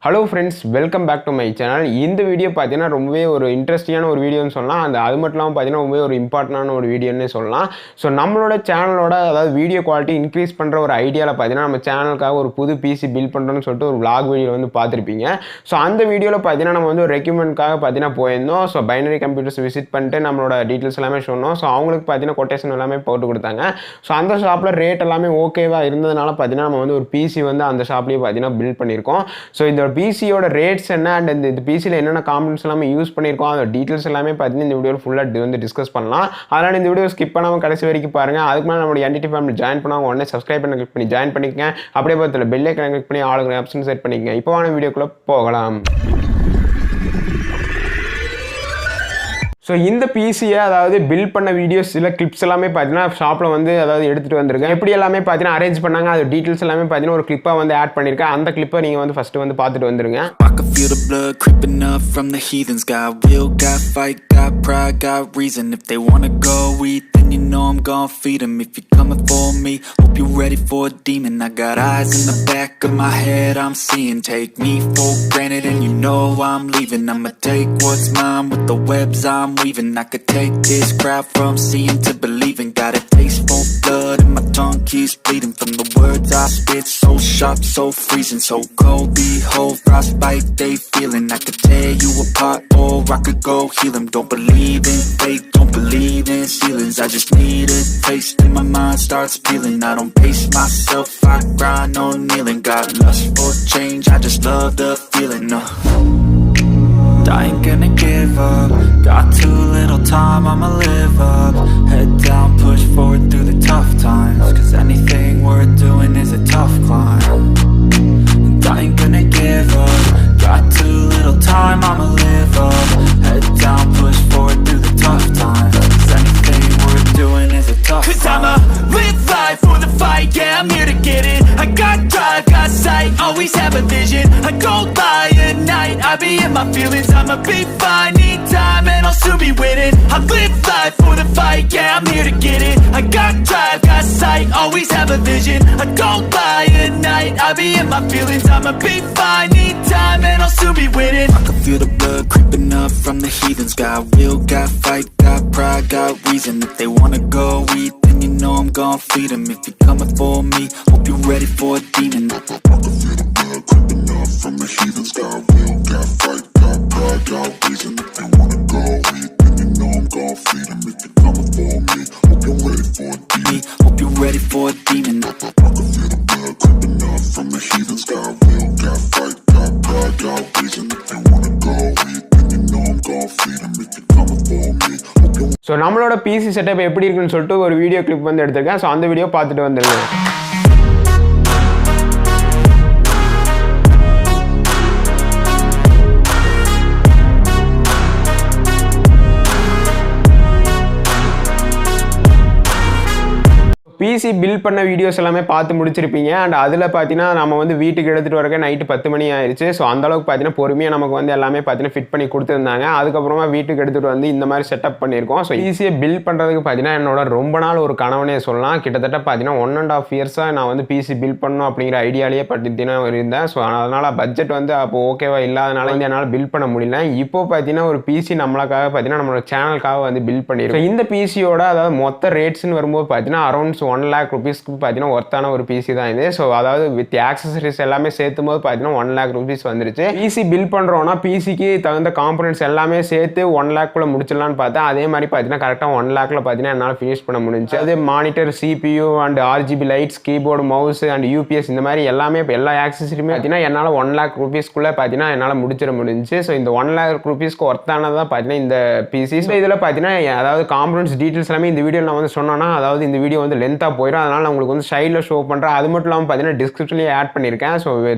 Hello friends, welcome back to my channel. இந்த video பார்த்தீங்கன்னா ரொம்பவே ஒரு இன்ட்ரெஸ்டிங்கான ஒரு வீடியோன்னு சொல்லலாம். அது மட்டும் இல்லாமல் பார்த்தீங்கன்னா ரொம்பவே ஒரு இம்பார்ட்டன்டான ஒரு வீடியோன்னு சொல்லலாம். ஸோ நம்மளோட சேனலோட அதாவது வீடியோ குவாலிட்டி இன்க்ரீஸ் பண்ணுற ஒரு ஐடியாவில் பார்த்தீங்கன்னா நம்ம சேனலுக்காக ஒரு புது பிசி பில்ட் பண்ணுறோன்னு சொல்லிட்டு ஒரு vlog வீடியோ வந்து பார்த்துருப்பீங்க. ஸோ அந்த வீடியோவில் பார்த்தீங்கன்னா நம்ம வந்து ஒரு ரெக்யூமெண்ட்காக பார்த்தீங்கன்னா போயிருந்தோம். ஸோ பைனரி கம்ப்யூட்டர்ஸ் விசிட் பண்ணிட்டு நம்மளோட டீட்டெயில்ஸ் எல்லாமே சொன்னோம். ஸோ அவங்களுக்கு பார்த்தீங்கன்னா கொட்டேஷன் எல்லாமே போட்டு கொடுத்தாங்க. ஸோ அந்த ஷாப்பில் ரேட் எல்லாமே ஓகேவாக இருந்ததுனால பார்த்தீங்கன்னா நம்ம வந்து ஒரு பிசி வந்து அந்த ஷாப்லேயே பார்த்தீங்கன்னா பில்ட் பண்ணியிருக்கோம். ஸோ இந்த பிசியோட ரேட்ஸ் என்ன அண்ட் இந்த பிசியில் என்னென்ன காம்பனன்ட்ஸ் எல்லாமே யூஸ் பண்ணியிருக்கோம் அதோட டீட்டெயில்ஸ் எல்லாமே பார்த்தீங்கன்னா இந்த வீடியோ ஃபுல்லாக வந்து டிஸ்கஸ் பண்ணலாம். அதனால் இந்த வீடியோ ஸ்கிப் பண்ணாமல் கடைசி வரைக்கும் பாருங்கள். அதுக்கு மேலே நம்மளோட NDT ஃபேமிலி ஜாயின் பண்ணாங்க உடனே சப்ஸ்கிரைப் பண்ணி கிளிக் பண்ணி ஜாயின் பண்ணிக்கங்க. அப்படியே பார்த்துல பெல் ஐக்கானை கிளிக் பண்ணி ஆளுங்க ஆப்ஷன் செட் பண்ணிக்கங்க. இப்போ வாங்க வீடியோக்குள்ளே போகலாம். ஸோ இந்த பிசியை அதாவது பில்ட் பண்ண வீடியோஸ் சில கிளிப்ஸ் எல்லாமே பார்த்தீங்கன்னா ஷாப்பில் வந்து அதாவது எடுத்துகிட்டு வந்திருக்கேன். எப்படி எல்லாமே பார்த்தீங்கன்னா அரேஞ்ச் பண்ணாங்க அது டீட்டெயில்ஸ் எல்லாமே பார்த்தீங்கன்னா ஒரு கிளிப்பாக வந்து ஆட் பண்ணியிருக்கேன். அந்த கிளிப்பை நீங்கள் வந்து ஃபஸ்ட்டு வந்து பார்த்துட்டு வந்துருங்க. Feel the blood creeping up from the heathens. Got will, got fight, got pride, got reason. If they wanna go eat, then you know I'm gon' feed them. If you're coming for me, hope you're ready for a demon. I got eyes in the back of my head, I'm seeing. Take me for granted and you know I'm leaving. I'ma take what's mine with the webs I'm weaving. I could take this crowd from seeing to believing. Got a taste for blood and my tongue keeps bleeding. From the words I spit, so sharp, so freezing. So cold, behold, frostbite they feeling. I could tear you apart or I could go heal them. Don't believe in fate, don't believe in ceilings. I just need a taste and my mind starts peeling. I don't pace myself, I grind on kneeling. Got lust for change, I just love the feeling. I ain't gonna give up. Got too little time, I'ma live up. Head down, push forward through the tough times. Cause anything worth doing is a tough climb. And I ain't gonna give up. Got too little time, I'ma live up. Head down, push forward through the tough times. Cause anything worth doing is a tough climb. Cause I'ma live life for the fight, yeah, I'm here to get it. I got drive, got sight, always have a vision. I go by at night, I be in my feelings. I'ma be fine, need time and I'll soon be winning. I live life for the fight, yeah, I'm here to get it. I got drive, got sight, always have a vision. I go by at night, I be in my feelings. I'ma be fine, need time and I'll soon be winning. I can feel the blood creeping up from the heathens. Got will, got fight, got pride, got reason. If they wanna go eat, then you know I'm gon' feed them. If you're coming for me, hope you're ready for a demon. I can feel the blood creeping up from the heathens. Got will, got fight, got pride, got reason. If they wanna go eat, then you know I'm gon' feed them. If you're coming for me, hope you're ready for a demon. Hope you're ready for a demon. I can feel the blood creeping up from the heathens. Got will, got fight, got pride, got reason. If they wanna go eat, then you know I'm gon' feed them. If you're coming for me, hope you're. So நம்மளோட PC setup எப்படி இருக்குன்னு சொல்லிட்டு ஒரு video clip வந்து எடுத்திருக்கேன். So அந்த video பார்த்துட்டு வந்துருங்க. பிசி பில்ட் பண்ண வீடியோஸ் எல்லாமே பார்த்து முடிச்சிருப்பீங்க. அண்ட் அதில் பார்த்தீங்கன்னா நம்ம வந்து வீட்டுக்கு எடுத்துகிட்டு வரக்க நைட்டு 10 மணி ஆயிடுச்சு. ஸோ அந்தளவுக்கு பார்த்தீங்கன்னா பொறுமையாக நமக்கு வந்து எல்லாமே பார்த்தீங்கன்னா ஃபிட் பண்ணி கொடுத்துருந்தாங்க. அதுக்கப்புறமா வீட்டுக்கு எடுத்துகிட்டு வந்து இந்த மாதிரி செட்டப் பண்ணியிருக்கோம். ஸோ பிசியை பில்ட் பண்ணுறதுக்கு பார்த்தீங்கன்னா என்னோட ரொம்ப நாள் ஒரு கனவுனே சொல்லலாம். கிட்டத்தட்ட பார்த்தீங்கன்னா 1.5 இயர்ஸாக நான் வந்து பிசி பில்ட் பண்ணணும் அப்படிங்கிற ஐடியாலேயே பார்த்தீங்கன்னா இருந்தேன். ஸோ அதனால் பட்ஜெட் வந்து அப்போ ஓகேவா இல்லாதனால என்னால் பில்ட் பண்ண முடியல. இப்போ பார்த்தீங்கன்னா ஒரு பிசி நம்மளுக்காக பார்த்தீங்கன்னா நம்மளோட சேனலுக்காக வந்து பில்ட் பண்ணியிருக்கோம். இந்த பிசியோட அதாவது மொத்த ரேட்ஸ்ன்னு வரும்போது பார்த்தீங்கன்னா அரௌண்ட் 1 lakh rupeesக்கு பார்த்தீங்கன்னா ஒர்த்தான ஒரு பிசி தான் இது. ஸோ அதாவது வித் ஆக்சசரிஸ் எல்லாமே சேர்த்தும் போது பார்த்தீங்கன்னா 1 lakh rupees வந்துருச்சு. பிசி பில்ட் பண்ணுறோன்னா பிசிக்கு தகுந்த காம்பனன்ட்ஸ் எல்லாமே சேர்த்து 1 lakhக்குள்ள முடிச்சிடலான்னு பார்த்தேன். அதே மாதிரி பார்த்தீங்கன்னா கரெக்டாக 1 lakhல பார்த்தீங்கன்னா என்னால் ஃபினிஷ் பண்ண முடிஞ்சு. அது monitor, CPU and RGB lights, keyboard, mouse and UPS இந்த மாதிரி எல்லாமே எல்லா ஆக்சசரியுமே பார்த்தீங்கன்னா என்னால் 1 lakh rupeesக்குள்ளே பார்த்தீங்கன்னா என்னால் முடிச்சிட முடிஞ்சு. ஸோ இந்த 1 lakh rupeesக்கு ஒர்த்தானதான் பார்த்தீங்கன்னா இந்த பிசி. ஸோ இதில் பார்த்தீங்கன்னா அதாவது காம்பனன்ட்ஸ் டீட்டெயில்ஸ் எல்லாமே இந்த வீடியோ நான் வந்து சொன்னோன்னா அதாவது இந்த வீடியோ வந்து லென்த்தாக போயிடும். அதனால் உங்களுக்கு வந்து சைடில் ஷோ பண்ணுறேன். அது மட்டும் இல்லாமல் பார்த்தீங்கன்னா டிஸ்கிரிப்ஷன்லேயே ஆட் பண்ணியிருக்கேன். ஸோ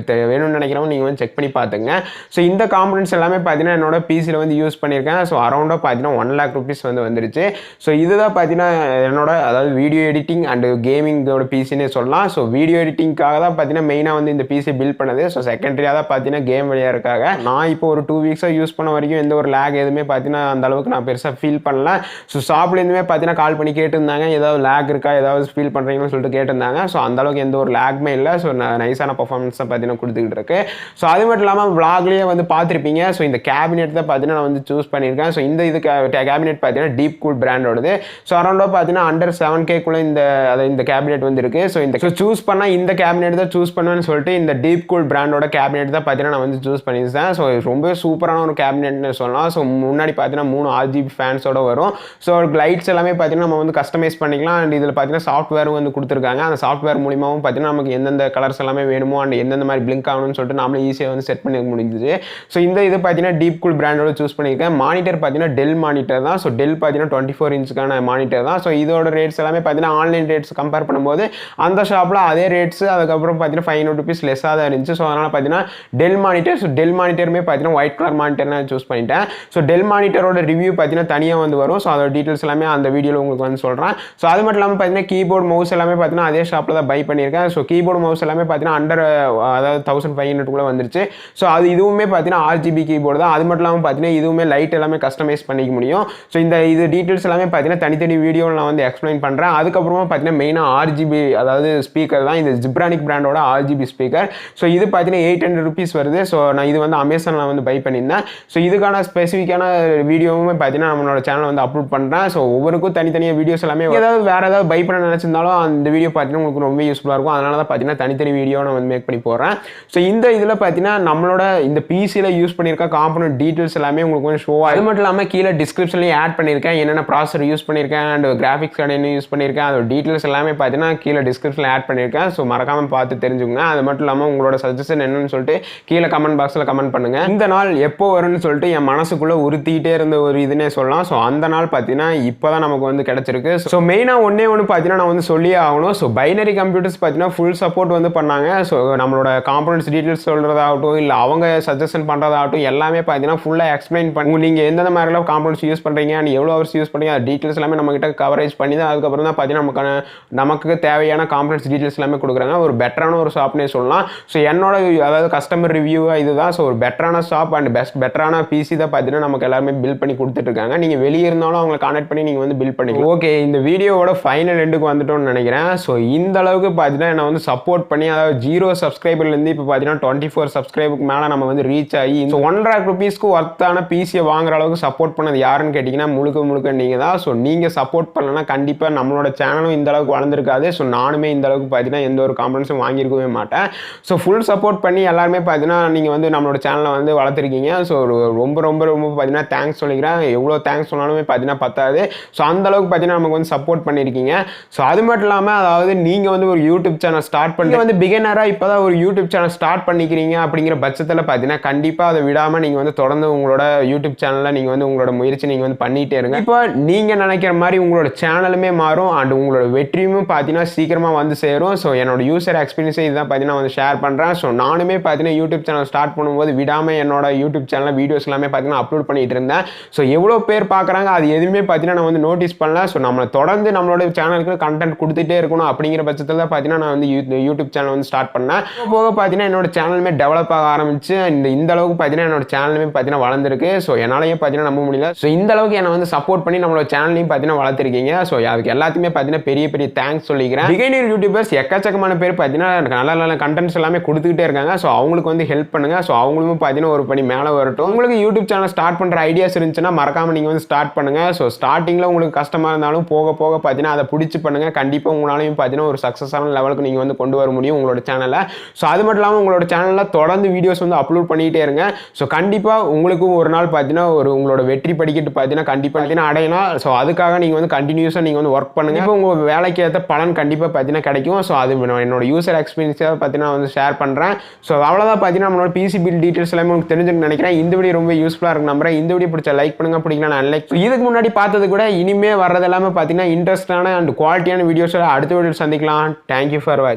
வேணும்னு நினைக்கிறவங்க நீங்கள் வந்து செக் பண்ணி பார்த்துங்க. ஸோ இந்த காம்பனன்ட்ஸ் எல்லாமே பார்த்தீங்கன்னா என்னோட பிசியில் வந்து யூஸ் பண்ணியிருக்கேன். ஸோ அரௌண்டாக பார்த்தீங்கன்னா 1 lakh rupees வந்து வந்துருச்சு. ஸோ இதுதான் பார்த்தீங்கன்னா என்னோட அதாவது வீடியோ எடிட்டிங் அண்டு கேமிங்கோட பிசின்னே சொல்லலாம். ஸோ வீடியோ எடிட்டிங்காக தான் பார்த்தீங்கன்னா மெயினாக வந்து இந்த பிசி பில்ட் பண்ணது. ஸோ செகண்டரியாக தான் பார்த்தீங்கன்னா கேம் விளையாடுறதுக்காக. நான் இப்போ ஒரு 2 weeks யூஸ் பண்ண வரைக்கும் எந்த ஒரு லேக் எதுவுமே பார்த்தீங்கன்னா அந்த அளவுக்கு நான் பெருசாக ஃபீல் பண்ணல. ஸோ ஷாப்லேருந்துமே பார்த்தீங்கன்னா கால் பண்ணி கேட்டுருந்தாங்க ஏதாவது லேக் இருக்கா, ஏதாவது ஏதாச்சும் ஃபீல் பண்ணுறீங்கன்னு சொல்லிட்டு கேட்டிருந்தாங்க. ஸோ அந்தளவுக்கு எந்த ஒரு லேக்மே இல்லை. ஸோ நைஸான பர்ஃபார்மன்ஸ் தான் பார்த்தீங்கன்னா கொடுத்துக்கிட்டு இருக்கு. ஸோ அது மட்டும் இல்லாமல் விளாக்லேயே வந்து பார்த்துருப்பீங்க. ஸோ இந்த கேபினெட் தான் பார்த்தீங்கன்னா நான் வந்து சூஸ் பண்ணியிருக்கேன். ஸோ இந்த இது கேபினெட் பார்த்தீங்கன்னா Deepcool பிராண்டோடது. ஸோ அரௌண்டாக பார்த்தீங்கன்னா அண்டர் 7K இந்த கேபினெட் வந்து இருக்குது. ஸோ இந்த சூஸ் பண்ணால் இந்த கேபினெட் தான் சூஸ் பண்ணுவேன்னு சொல்லிட்டு இந்த Deepcool பிராண்டோட கேபினெட் தான் பார்த்தீங்கன்னா நான் வந்து சூஸ் பண்ணியிருந்தேன். ஸோ ரொம்ப சூப்பரான ஒரு கேபினெட்னு சொல்லலாம். ஸோ முன்னாடி பார்த்தீங்கன்னா 3 RGB ஃபேன்ஸோட வரும். ஸோ லைட்ஸ் எல்லாமே பார்த்தீங்கன்னா நம்ம வந்து கஸ்டமைஸ் பண்ணிக்கலாம். அண்ட் இதில் பார்த்தீங்கன்னா சாஃப்ட்வேரும் வந்து கொடுத்துருக்காங்க. அந்த சாஃப்ட்வேர் மூலியமாகவும் பார்த்தீங்கன்னா நமக்கு எந்தெந்த கலர்ஸ் எல்லாமே வேணுமோ அண்ட் எந்தெந்த மாதிரி பிளிங்க் ஆகணும்னு சொல்லிட்டு நாமளே ஈஸியாக வந்து செட் பண்ணி முடிஞ்சுது. ஸோ இந்த இது பார்த்தீங்கன்னா Deepcool பிராண்டோட சூஸ் பண்ணியிருக்கேன். மானிட்டர் பார்த்தீங்கன்னா டெல் மானிட்டர் தான். ஸோ டெல் பார்த்தீங்கன்னா 24 இன்ச்சுக்கான மானிட்டர் தான். ஸோ இதோட ரேட்ஸ் எல்லாமே பார்த்தீங்கன்னா ஆன்லைன் ரேட்ஸ் கம்பேர் பண்ணும்போது அந்த ஷாப்பில் அதே ரேட்ஸ் அதுக்கப்புறம் பார்த்தீங்கன்னா ₹500 லெஸ்ஸாக தான் இருந்துச்சு. ஸோ அதனால் பார்த்தீங்கன்னா டெல் மானிட்டர். ஸோ டெல் மானிட்டருமே பார்த்தீங்கன்னா ஒயிட் கலர் மானிட்டர் நான் சூஸ் பண்ணிட்டேன். ஸோ டெல் மானிட்டரோட ரிவ்யூ பார்த்தீங்கன்னா தனியாக வந்து வரும். ஸோ அதோட டீட்டெயில்ஸ் எல்லாமே அந்த வீடியோவில் உங்களுக்கு வந்து சொல்கிறேன். ஸோ அது மட்டும் இல்லாமல் பார்த்தீங்கன்னா கீபோர்ட் மவுஸ் எல்லாமே பார்த்தீங்கன்னா அதே ஷாப்பில் தான் பை பண்ணியிருக்கேன். ஸோ கீபோர்ட் மவுஸ் எல்லாமே பார்த்தீங்கன்னா அண்டர் அதாவது 1500 வந்துருச்சு. ஸோ அது இதுவுமே பார்த்தீங்கன்னா RGB கீபோர்டு தான். அது மட்டும் இல்லாமல் பார்த்தீங்கன்னா இதுவுமே லைட் எல்லாமே கஸ்டமைஸ் பண்ணிக்க முடியும். ஸோ இது டீட்டெயில்ஸ் எல்லாமே பார்த்தீங்கன்னா தனித்தனி வீடியோவில் நான் வந்து எக்ஸ்பிளைன் பண்ணுறேன். அதுக்கப்புறமா பார்த்தீங்கன்னா மெயினாக RGB அதாவது ஸ்பீக்கர் தான். இது ஜிப்ரானிக் பிராண்டோட RGB ஸ்பீக்கர். ஸோ இது பார்த்தீங்கன்னா ₹800 வருது. ஸோ நான் இது வந்து அமேசானில் வந்து பை பண்ணியிருந்தேன். ஸோ இதுக்கான ஸ்பெசிஃபிக்கான வீடியோவுமே பார்த்தீங்கன்னா நம்மளோட சேனல் வந்து அப்லோட் பண்ணுறேன். ஸோ ஒவ்வொருக்கும் தனித்தனியாக வீடியோஸ் எல்லாமே வேறு ஏதாவது பை பண்ண நினச்சிருந்தாலும் அந்த வீடியோ பார்த்தீங்கன்னா உங்களுக்கு ரொம்ப யூஸ்ஃபுல்லாக இருக்கும். அதனால தான் பார்த்தீங்கன்னா தனித்தனி வீடியோ நான் வந்து மேக் பண்ணி போடுறேன். ஸோ இந்த இதில் பார்த்தீங்கன்னா நம்மளோட இந்த பிசியில் யூஸ் பண்ணியிருக்க காம்பனன்ட் டீட்டெயில்ஸ் எல்லாமே உங்களுக்கு வந்து ஷோ ஆகும். அது மட்டும் இல்லாமல் கீழே டிஸ்கிரிப்ஷன்லேயும் ஆட் பண்ணியிருக்கேன். என்னென்ன ப்ராசஸர் யூஸ் பண்ணியிருக்கேன் அண்ட் கிராஃபிக்ஸ் கார்டு என்ன யூஸ் பண்ணியிருக்கேன் அதோட டீட்டெயில்ஸ் எல்லாமே பார்த்தீங்கன்னா கீழே டிஸ்கிரிப்ஷனில் ஆட் பண்ணியிருக்கேன். ஸோ மறக்காமல் பார்த்து தெரிஞ்சுக்கோங்க. அது மட்டும் இல்லாமல் உங்களோட சஜஷன் என்னன்னு சொல்லிட்டு கீழே கமெண்ட் பாக்ஸில் கமெண்ட் பண்ணுங்கள். இந்த நாள் எப்போ வரும்னு சொல்லிட்டு என் மனசுக்குள்ளே உறுத்திக்கிட்டே இருந்த ஒரு இதுன்னே சொல்லலாம். ஸோ அந்த நாள் பார்த்தீங்கன்னா இப்போ தான் நமக்கு வந்து கிடச்சிருக்கு. ஸோ மெயினாக ஒன்று பார்த்தீங்கன்னா நான் வந்து சொல்லியே ஆகணும். ஸோ பைனரி கம்ப்யூட்டர்ஸ் பார்த்தீங்கன்னா ஃபுல் சப்போர்ட் வந்து பண்ணாங்க. ஸோ நம்மளோட காம்பனன்ட்ஸ் டீட்டெயில்ஸ் சொல்கிறதாகட்டும் இல்லை அவங்க சஜஷன் பண்ணுறதாகட்டும் எல்லாமே பார்த்தீங்கன்னா ஃபுல்லாக எக்ஸ்பிளைன் பண்ணி நீங்கள் எந்தெந்த மாதிரிலாம் காம்பனன்ட்ஸ் யூஸ் பண்ணுறீங்க அண்ட் எவ்வளோ ஹவர்ஸ் யூஸ் பண்ணுறீங்க அது டீட்டெயில்ஸ் எல்லாமே நம்மகிட்ட கவரேஜ் பண்ணி தான் அதுக்கப்புறம் தான் பார்த்தீங்கன்னா நமக்கு தேவையான காம்பனன்ட்ஸ் டீட்டெயில்ஸ் எல்லாமே கொடுக்குறாங்க. ஒரு பெட்டரான ஒரு ஷாப்னே சொல்லலாம். ஸோ என்னோட அதாவது கஸ்டமர் ரிவ்யூவாக இதுதான். ஸோ ஒரு பெட்டரான ஷாப் அண்ட் பெட்டரான பிசி தான் பார்த்தீங்கன்னா நமக்கு எல்லாருமே பில் பண்ணி கொடுத்துட்டு இருக்காங்க. நீங்கள் வெளியே இருந்தாலும் அவங்களை கான்டாக்ட் பண்ணி நீங்கள் வந்து பில் பண்ணிக்கலாம். ஓகே, இந்த வீடியோவோட ஃபைனல் எண்டுக்கு வந்துட்டோம்னு நினைக்கிறேன். ஸோ இந்த அளவுக்கு பார்த்தீங்கன்னா என்னை வந்து சப்போர்ட் பண்ணி அதாவது 0 சப்ஸ்கிரைபர்லேருந்து இப்போ பார்த்தீங்கன்னா 24 சப்ஸ்கிரைபருக்கு மேலே நம்ம வந்து ரீச் ஆகி ஸோ ₹1,00,000 ஒர்த்தான பிசியை வாங்குற அளவுக்கு சப்போர்ட் பண்ணது யாருன்னு கேட்டிங்கன்னா முழுக்க நீங்கள் தான். ஸோ நீங்கள் சப்போர்ட் பண்ணலன்னா கண்டிப்பாக நம்மளோட சேனலும் இந்த அளவுக்கு வளர்ந்துருக்காது. ஸோ நானுமே இந்த அளவுக்கு பார்த்தீங்கன்னா எந்த ஒரு காம்பனன்ஸும் வாங்கியிருக்கவே மாட்டேன். ஸோ ஃபுல் சப்போர்ட் பண்ணி எல்லாருமே பார்த்தீங்கன்னா நீங்கள் வந்து நம்மளோட சேனலை வந்து வளர்த்துருக்கீங்க. ஸோ ரொம்ப பார்த்தீங்கன்னா தேங்க்ஸ் சொல்லிக்கிறேன். எவ்வளோ தேங்க்ஸ் சொன்னாலுமே பார்த்தீங்கன்னா பத்தாது. ஸோ அந்த அளவுக்கு பார்த்தீங்கன்னா நமக்கு வந்து சப்போர்ட் பண்ணியிருக்கீங்க. ஸோ அது மட்டும் இல்லாமல் அதாவது நீங்கள் வந்து ஒரு யூடியூப் சேனல் ஸ்டார்ட் பண்ணி வந்து பிகினராக இப்போ தான் ஒரு யூடியூப் சேனல் ஸ்டார்ட் பண்ணிக்கிறீங்க அப்படிங்கிற பட்சத்தில் பார்த்தீங்கன்னா கண்டிப்பாக அதை விடாமல் நீங்கள் வந்து தொடர்ந்து உங்களோட யூடியூப் சேனலில் நீங்கள் வந்து உங்களோட முயற்சி நீங்கள் வந்து பண்ணிகிட்டே இருங்க. இப்போ நீங்கள் நினைக்கிற மாதிரி உங்களோட சேனலுமே மாறும் அண்ட் உங்களோட வெற்றியும் பார்த்தீங்கன்னா சீக்கிரமாக வந்து சேரும். ஸோ என்னோட யூசர் எக்ஸ்பீரியன்ஸை இதுதான் பார்த்தீங்கன்னா வந்து ஷேர் பண்ணுறேன். ஸோ நானுமே பார்த்தீங்கன்னா யூடியூப் சேனல் ஸ்டார்ட் பண்ணும்போது விடாமல் என்னோட யூடியூப் சேனலில் வீடியோஸ் எல்லாமே பார்த்தீங்கன்னா அப்லோட் பண்ணிட்டு இருந்தேன். ஸோ எவ்வளோ பேர் பார்க்குறாங்க அது எதுவுமே பார்த்தீங்கன்னா நான் வந்து நோட்டீஸ் பண்ணல. ஸோ நம்மளை தொடர்ந்து நம்மளோட சேனலுக்கு கண்டென்ட் கொடுத்துட்டே இருக்கணும் அப்படிங்கிற பட்சத்தில் தான் பார்த்தீங்கன்னா நான் வந்து யூடியூப் சேனல் வந்து ஸ்டார்ட் பண்ணேன். போக பார்த்தீங்கன்னா என்னோட சேனலுமே டெவலப் ஆக ஆரம்பிச்சு இந்த அளவுக்கு பார்த்தீங்கன்னா என்னோட சேனலுமே பார்த்தீங்கன்னா வளர்ந்துருக்கு. ஸோ என்னாலேயே பார்த்தீங்கன்னா நம்ப முடியல. ஸோ இந்த அளவுக்கு என்னை வந்து சப்போர்ட் பண்ணி நம்மளோட சேனலையும் பார்த்தீங்கன்னா வளர்த்துருக்கீங்க. ஸோ அதுக்கு எல்லாத்தையுமே பார்த்தீங்கன்னா பெரிய தேங்க்ஸ் சொல்லிக்கிறேன். பிகினர் யூடியூபர்ஸ் எக்கச்சக்கமான பேர் பார்த்தீங்கன்னா நல்ல கண்டென்ட்ஸ் எல்லாமே கொடுத்துக்கிட்டே இருக்காங்க. ஸோ அவங்களுக்கு வந்து ஹெல்ப் பண்ணுங்க. ஸோ அவங்களும் பார்த்தீங்கன்னா ஒரு படி மேலே வரட்டும். உங்களுக்கு யூடியூப் சேனல் ஸ்டார்ட் பண்ணுற ஐடியாஸ் இருந்துச்சுன்னா மறக்காம நீங்கள் வந்து ஸ்டார்ட் பண்ணுங்க. ஸோ ஸ்டார்டிங்கில் உங்களுக்கு கஷ்டமாக இருந்தாலும் போக பார்த்தீங்கன்னா அதை பிடிச்சி பண்ணுங்க. கண்டிப்பாக உங்களாலையும் பார்த்தீங்கன்னா ஒரு சக்ஸஸான லெவலுக்கு நீங்கள் வந்து கொண்டு வர முடியும் உங்களோட சேனலை. ஸோ அது மட்டும் இல்லாமல் உங்களோட சேனலில் தொடர்ந்து வீடியோஸ் வந்து அப்லோட் பண்ணிகிட்டே இருங்க. ஸோ கண்டிப்பாக உங்களுக்கும் ஒரு நாள் பார்த்தீங்கன்னா உங்களோட வெற்றி படிக்கிட்டு பார்த்தீங்கன்னா கண்டிப்பாக அடையலாம். ஸோ அதுக்காக நீங்கள் வந்து கண்டினியூஸாக நீங்கள் வந்து ஒர்க் பண்ணுங்க. இப்போ உங்கள் வேலைக்கு ஏற்ற பலன் கண்டிப்பாக பார்த்தீங்கன்னா கிடைக்கும். ஸோ அது என்னோட யூசர் எக்ஸ்பீரியன்ஸாக பார்த்தீங்கன்னா வந்து ஷேர் பண்ணுறேன். ஸோ அவ்வளோதான் பார்த்தீங்கன்னா நம்மளோட பிசி பில் டீட்டெயில்ஸ் எல்லாமே உங்களுக்கு தெரிஞ்சுன்னு நினைக்கிறேன். இந்த வீடியோ ரொம்ப யூஸ்ஃபுல்லாக இருக்கு நம்புறேன். இந்த வீடியோ பிடிச்ச லைக் பண்ணுங்க, பிடிக்கலாம் நான் லைக். இதுக்கு முன்னாடி பார்த்தது கூட இனிமே வர்றது எல்லாமே பார்த்தீங்கன்னா இன்ட்ரெஸ்டான அண்ட் குவாலிட்டியான வீடியோஸ் அடுத்த வீடியோ சந்திக்கலாம். தேங்க்யூ ஃபார் வாட்சிங்.